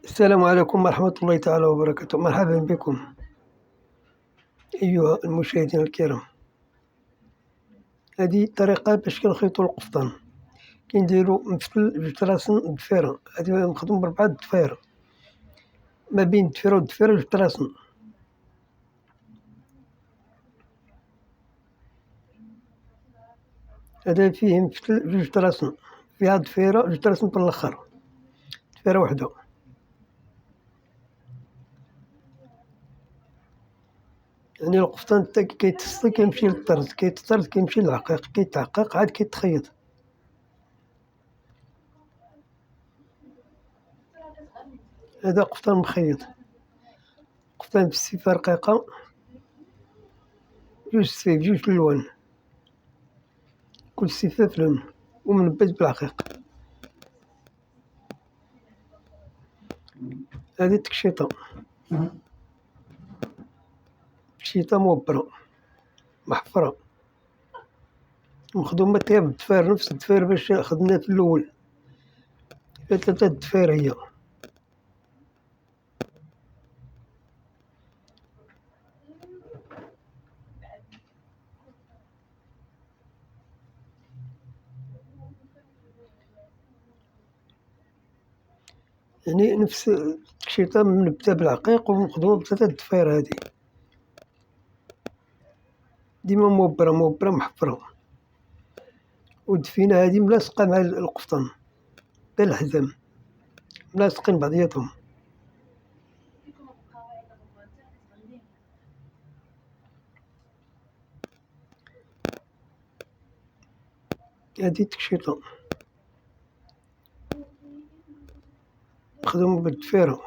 السلام عليكم ورحمة الله تعالى وبركاته. مرحبا بكم أيها المشاهدين الكرام. هذه طريقة باش كنخيطو القفطان. كنديرو مفتل جوج طراسن ضفيرة، هادي مخدوم ب4 ضفاير، ما بين الضفيرة والضفيرة جوج طراسن. هذا فيه مفتل جوج طراسن، فيها ضفيرة جوج طراسن في اللخر، ضفيرة وحدة. يعني القفطان تا كيتفصل كيمشي للطرز، كيتطرز كيمشي للعقيق، كيتعقق عاد كيتخيط. هذا قفطان مخيط، قفطان بالسيفة رقيقة، جوج سيف جوج الألوان، كل سيفة في لون ومنبت بالعقيق. هذه تكشيطة، تكشيطة موبرة محفرة، مخدومة تاع بالضفاير، نفس الضفاير باش خدمنا في الأول، فيها 3 ضفاير هي. يعني نفس التكشيطة منبتة بالعقيق ومخدومة ب3 ضفاير هادي، ديما موبرة محفرة، والدفينة هادي ملاصقة مع القفطان تا الحزام، ملاصقين بعضياتهم. هادي تكشيطة مخدومة بالضفيرة،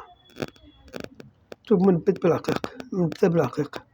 منبتة بالعقيق.